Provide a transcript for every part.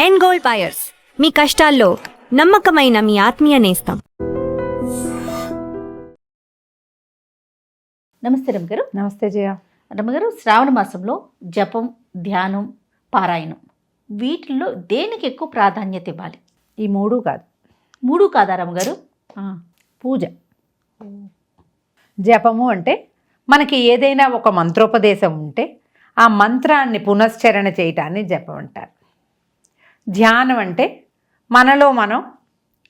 End gold buyers, మీ కష్టాల్లో నమ్మకమైన మీ ఆత్మీయ నేస్తం. నమస్తే రమగారు. నమస్తే జయ. రమగారు, శ్రావణ మాసంలో జపం, ధ్యానం, పారాయణం వీటిల్లో దేనికి ఎక్కువ ప్రాధాన్యత ఇవ్వాలి? ఈ మూడు కాదు. మూడు కాదా రమగారు? పూజ. జపము అంటే మనకి ఏదైనా ఒక మంత్రోపదేశం ఉంటే ఆ మంత్రాన్ని పునశ్చరణ చేయటాన్ని జపం అంటారు. ధ్యానం అంటే మనలో మనం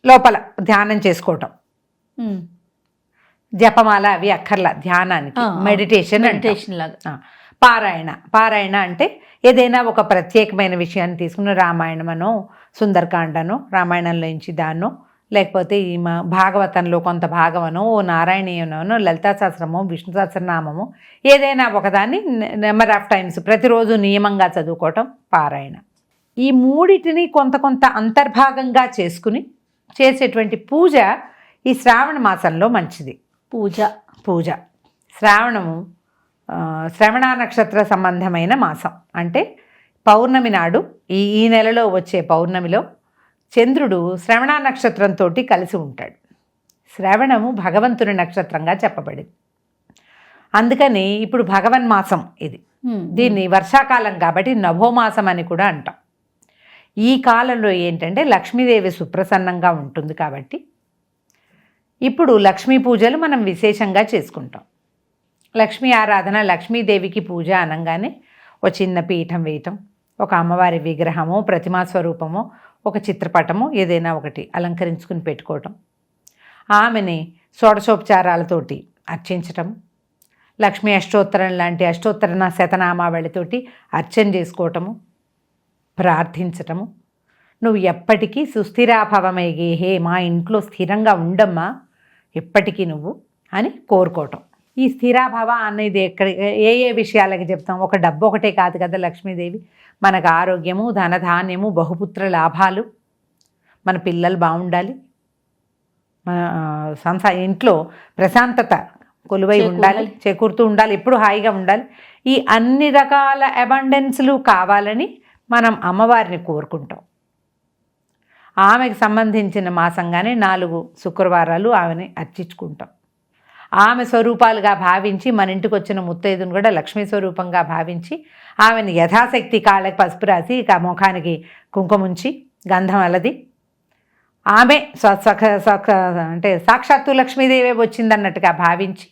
లోపల ధ్యానం చేసుకోవటం. జపమాల అవి అక్కర్లా ధ్యానానికి, మెడిటేషన్ లాగా. పారాయణ అంటే ఏదైనా ఒక ప్రత్యేకమైన విషయాన్ని తీసుకుని రామాయణమనో, సుందరకాండనో, రామాయణంలో నుంచి దాన్నో, లేకపోతే ఈ భాగవతంలో కొంత భాగమనో, ఓ నారాయణీయనో, లలితా సహస్రమో, విష్ణు సహస్రనామము, ఏదైనా ఒకదాన్ని నెంబర్ ఆఫ్ టైమ్స్ ప్రతిరోజు నియమంగా చదువుకోవటం పారాయణ. ఈ మూడిటిని కొంత అంతర్భాగంగా చేసుకుని చేసేటువంటి పూజ ఈ శ్రావణ మాసంలో మంచిది. పూజ శ్రవణ నక్షత్ర సంబంధమైన మాసం. అంటే పౌర్ణమి నాడు ఈ నెలలో వచ్చే పౌర్ణమిలో చంద్రుడు శ్రవణ నక్షత్రంతో కలిసి ఉంటాడు. శ్రవణము భగవంతుని నక్షత్రంగా చెప్పబడింది. అందుకని ఇప్పుడు భగవన్మాసం ఇది. దీన్ని వర్షాకాలం కాబట్టి నభోమాసం అని కూడా అంటాం. ఈ కాలంలో ఏంటంటే లక్ష్మీదేవి సుప్రసన్నంగా ఉంటుంది కాబట్టి ఇప్పుడు లక్ష్మీ పూజలు మనం విశేషంగా చేసుకుంటాం. లక్ష్మీ ఆరాధన, లక్ష్మీదేవికి పూజ అనగానే ఒక చిన్న పీఠం వేయటం, ఒక అమ్మవారి విగ్రహమో, ప్రతిమా స్వరూపమో, ఒక చిత్రపటమో ఏదైనా ఒకటి అలంకరించుకుని పెట్టుకోవటం, ఆమెని షోడశోపచారాలతోటి అర్చించటం, లక్ష్మీ అష్టోత్తరం లాంటి అష్టోత్తర శతనామావళితోటి అర్చన చేసుకోవటము, ప్రార్థించటము. నువ్వు ఎప్పటికీ సుస్థిరాభవమయ్యే, హే మా ఇంట్లో స్థిరంగా ఉండమ్మా ఎప్పటికీ నువ్వు అని కోరుకోవటం. ఈ స్థిరాభవ అనేది ఏ విషయాలకి చెప్తాం? ఒక డబ్బు ఒకటే కాదు కదా లక్ష్మీదేవి. మనకు ఆరోగ్యము, ధనధాన్యము, బహుపుత్ర లాభాలు, మన పిల్లలు బాగుండాలి, మన ఇంట్లో ప్రశాంతత కొలువై ఉండాలి, చేకూరుతూ ఉండాలి, ఎప్పుడు హాయిగా ఉండాలి. ఈ అన్ని రకాల అబండెన్స్లు కావాలని మనం అమ్మవారిని కోరుకుంటాం. ఆమెకు సంబంధించిన మాసంగానే 4 శుక్రవారాలు ఆమెని అర్చించుకుంటాం. ఆమె స్వరూపాలుగా భావించి మన ఇంటికి వచ్చిన ముత్తైదును కూడా లక్ష్మీ స్వరూపంగా భావించి ఆమెను యథాశక్తి కాళ్ళకి పసుపు రాసి, ముఖానికి కుంకుముంచి, గంధం అలది ఆమె అంటే సాక్షాత్తు లక్ష్మీదేవే వచ్చిందన్నట్టుగా భావించి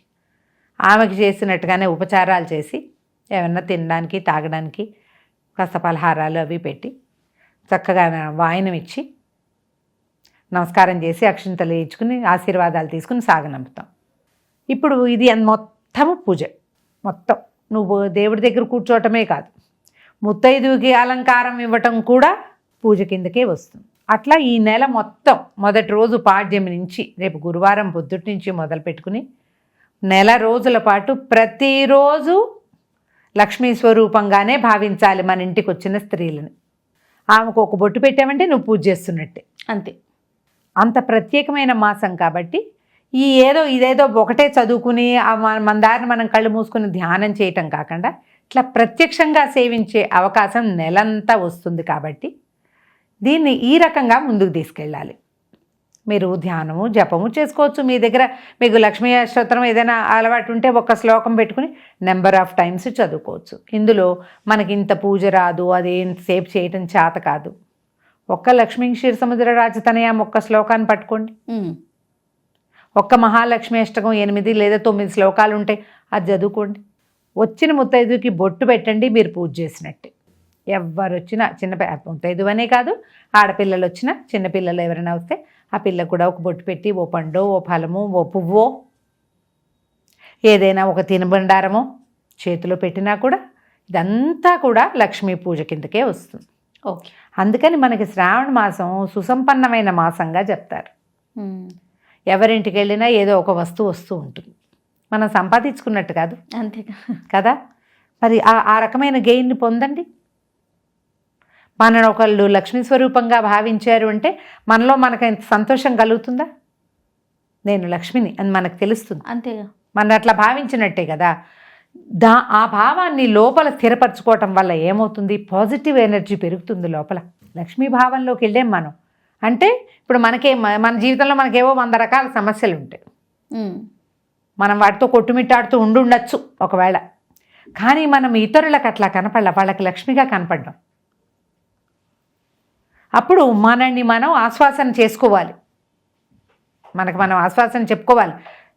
ఆమెకు చేసినట్టుగానే ఉపచారాలు చేసి ఏమన్నా తినడానికి, తాగడానికి కాస్త పలహారాలు అవి పెట్టి చక్కగా వాయనం ఇచ్చి నమస్కారం చేసి అక్షింతలు ఇచ్చుకుని ఆశీర్వాదాలు తీసుకుని సాగనంపుతాం. ఇప్పుడు ఇది మొత్తము పూజ. మొత్తం నువ్వు దేవుడి దగ్గర కూర్చోవటమే కాదు, ముత్తైదువుకి అలంకారం ఇవ్వటం కూడా పూజ కిందకే వస్తుంది. అట్లా ఈ నెల మొత్తం మొదటి రోజు పాడ్యమి నుంచి రేపు గురువారం పొద్దుటి నుంచి మొదలు పెట్టుకుని నెల రోజుల పాటు ప్రతిరోజు లక్ష్మీ స్వరూపంగానే భావించాలి మన ఇంటికి వచ్చిన స్త్రీలని. ఆమెకు ఒక బొట్టు పెట్టామంటే నువ్వు పూజ చేస్తున్నట్టే. అంతే. అంత ప్రత్యేకమైన మాసం కాబట్టి ఇదేదో ఒకటే చదువుకుని మన దారిని మనం కళ్ళు మూసుకుని ధ్యానం చేయటం కాకుండా ఇట్లా ప్రత్యక్షంగా సేవించే అవకాశం నెలంతా వస్తుంది. కాబట్టి దీన్ని ఈ రకంగా ముందుకు తీసుకెళ్ళాలి. మీరు ధ్యానము, జపము చేసుకోవచ్చు. మీ దగ్గర మీకు లక్ష్మీ అష్టోత్తరం ఏదైనా అలవాటు ఉంటే ఒక శ్లోకం పెట్టుకుని నెంబర్ ఆఫ్ టైమ్స్ చదువుకోవచ్చు. ఇందులో మనకి ఇంత పూజ రాదు, అదేం సేపు చేయటం చేత కాదు. ఒక్క లక్ష్మీ క్షీరసముద్ర రాజతనయం ఒక్క శ్లోకాన్ని పట్టుకోండి. ఒక్క మహాలక్ష్మి అష్టకం 8 లేదా 9 శ్లోకాలు ఉంటాయి, అది చదువుకోండి. వచ్చిన ముత్తైదుకి బొట్టు పెట్టండి, మీరు పూజ చేసినట్టే. ఎవరు వచ్చినా ముత్తైదు అనే కాదు, ఆడపిల్లలు వచ్చినా, చిన్నపిల్లలు ఎవరైనా వస్తే ఆ పిల్లకు కూడా ఒక బొట్టు పెట్టి ఓ పండో, ఓ ఫలమో, ఓ పువ్వో, ఏదైనా ఒక తినుబండారమో చేతిలో పెట్టినా కూడా ఇదంతా కూడా లక్ష్మీ పూజ కిందకే వస్తుంది. ఓకే. అందుకని మనకి శ్రావణ మాసం సుసంపన్నమైన మాసంగా చెప్తారు. ఎవరింటికి వెళ్ళినా ఏదో ఒక వస్తువు వస్తూ ఉంటుంది. మనం సంపాదించుకున్నట్టు కాదు, అంతే కదా. మరి ఆ రకమైన గెయిన్ని పొందండి. మనను ఒకళ్ళు లక్ష్మీ స్వరూపంగా భావించారు అంటే మనలో మనకు ఎంత సంతోషం కలుగుతుందా? నేను లక్ష్మిని అని మనకు తెలుస్తుంది. అంతేగా. మనం అట్లా భావించినట్టే కదా. ఆ భావాన్ని లోపల స్థిరపరచుకోవటం వల్ల ఏమవుతుంది? పాజిటివ్ ఎనర్జీ పెరుగుతుంది లోపల. లక్ష్మీ భావంలోకి వెళ్ళాం మనం. అంటే ఇప్పుడు మన జీవితంలో మనకేవో 100 రకాల సమస్యలు ఉంటాయి. మనం వాటితో కొట్టుమిట్టాడుతూ ఉండొచ్చు ఒకవేళ. కానీ మనం ఇతరులకు అట్లా కనపడాల, వాళ్ళకి లక్ష్మిగా కనపడ్డాం. అప్పుడు మనల్ని మనం ఆశ్వాసన చేసుకోవాలి, మనకు మనం ఆశ్వాసన చెప్పుకోవాలి.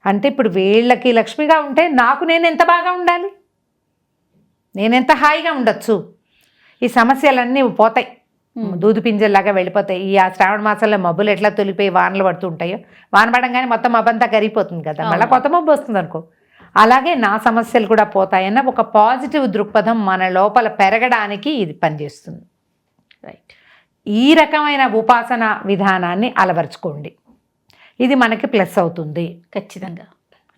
అంటే ఇప్పుడు వీళ్ళకి లక్ష్మిగా ఉంటే నాకు నేను ఎంత బాగా ఉండాలి, నేనెంత హాయిగా ఉండొచ్చు, ఈ సమస్యలన్నీ పోతాయి, దూది పింజల్లాగా వెళ్ళిపోతాయి. ఈ శ్రావణ మాసంలో మబ్బులు ఎట్లా తొలిపోయి వానలు పడుతూ ఉంటాయో, వాన పడంగానే మొత్తం మబ్బంతా కరిగిపోతుంది కదా, మళ్ళీ కొత్త మబ్బు వస్తుంది అనుకో. అలాగే నా సమస్యలు కూడా పోతాయన్న ఒక పాజిటివ్ దృక్పథం మన లోపల పెరగడానికి ఇది పనిచేస్తుంది. రైట్. ఈ రకమైన ఉపాసన విధానాన్ని అలవరుచుకోండి, ఇది మనకి ప్లస్ అవుతుంది. ఖచ్చితంగా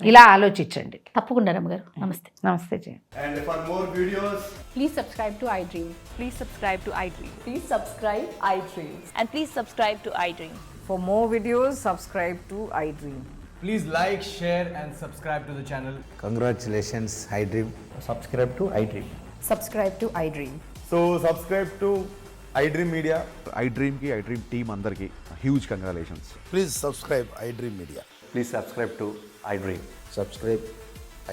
ఇలా ఆలోచించండి. తప్పకుండా రమ్మగారు. నమస్తే. నమస్తే జయ. And for more videos, Please subscribe to iDream. Please subscribe to iDream. Please subscribe iDream. And please subscribe to iDream. For more videos, subscribe to iDream. please like, share and subscribe to the channel. Congratulations, iDream. Subscribe to iDream. Subscribe to iDream. So subscribe to iDream Media. iDream ki iDream team andarki huge congratulations. Please subscribe iDream Media. Please subscribe to iDream. Subscribe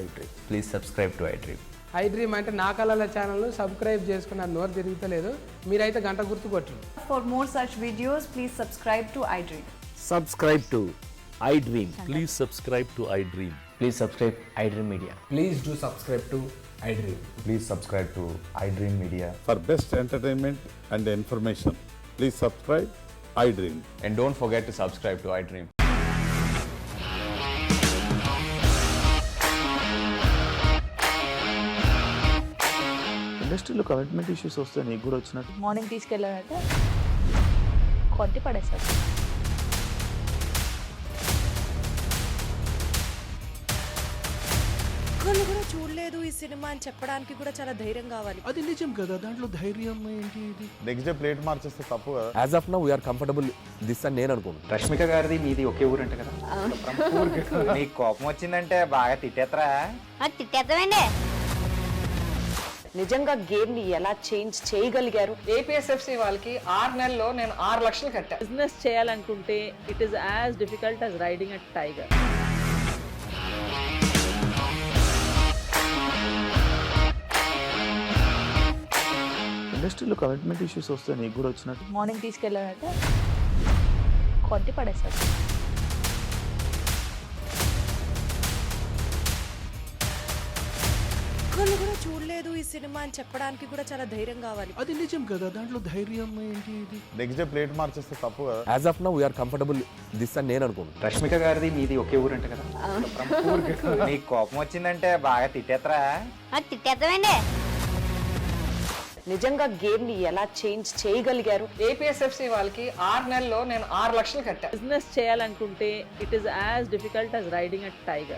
iDream. Please subscribe to iDream. iDream అంటే నా కళల channel subscribe చేసుకున్న నోరు తిరుగుతలేదు, మీరైతే గంట గుర్తు కొట్టండి. For more such videos, please subscribe to iDream. Subscribe to iDream. Please subscribe to iDream. Please subscribe iDream Media. Please do subscribe to iDream. Please subscribe to iDream Media. For best entertainment and information, please subscribe iDream. And don't forget to subscribe to iDream. ఇండస్ట్రీలో commitment issues వస్తే నీకు కూడా వచ్చినట్టు morning తీసుకెళ్ళాడంటే కొట్టి పడేస్తాడు. ఒక్కళ్ళు కూడా చూడలేదు ఈ సినిమా అని చెప్పడానికి కూడా చాలా ధైర్యం కావాలి. అది నిజం కదా, దాంట్లో ధైర్యం ఏంటి? ఇది నెక్స్ట్ డే ప్లేట్ మార్చేస్తే తప్పు కదా. As of now we are comfortable this అని నేను అనుకుంటున్నాను. రష్మిక గారిది మీది ఒకే ఊరంట కదా? నీకు కోపం వచ్చిందంటే బాగా తిట్టేత్తరా? తిట్టేద్దామండి. నిజంగా గేమ్ ని ఎలా చేంజ్ చేయగలిగారు? ఏపీఎస్ఎఫ్సి వాళ్ళకి 6 నెలల్లో నేను 6 లక్షలు కట్టా. బిజినెస్ చేయాలనుకుంటే it is as difficult as riding a tiger. ఇండస్ట్రీలో కమిట్మెంట్ ఇష్యూస్ వస్తే నీకు కూడా వచ్చినట్టు మార్నింగ్ తీసుకెళ్ళాడంటే కొట్టి పడేస్తాడు. ఒక్కళ్ళు కూడా చూడలేదు ఈ సినిమా అని చెప్పడానికి కూడా చాలా ధైర్యం కావాలి. అది నిజం కదా, దాంట్లో ధైర్యం ఏంటి? ఇది నెక్స్ట్ డే ప్లేట్ మార్చేస్తే తప్పు కదా. As of now we are comfortable this అని నేను అనుకుంటున్నాను. రష్మిక గారిది మీది ఒకే ఊరంట కదా? నీకు కోపం వచ్చిందంటే బాగా తిట్టేత్తరా? తిట్టేద్దామండి. నిజంగా గేమ్ ని ఎలా చేంజ్ చేయగలిగారు? ఏపీఎస్ఎఫ్సి వాళ్ళకి 6 నెలల్లో నేను 6 లక్షలు కట్టా. బిజినెస్ చేయాలనుకుంటే it is as difficult as riding a tiger.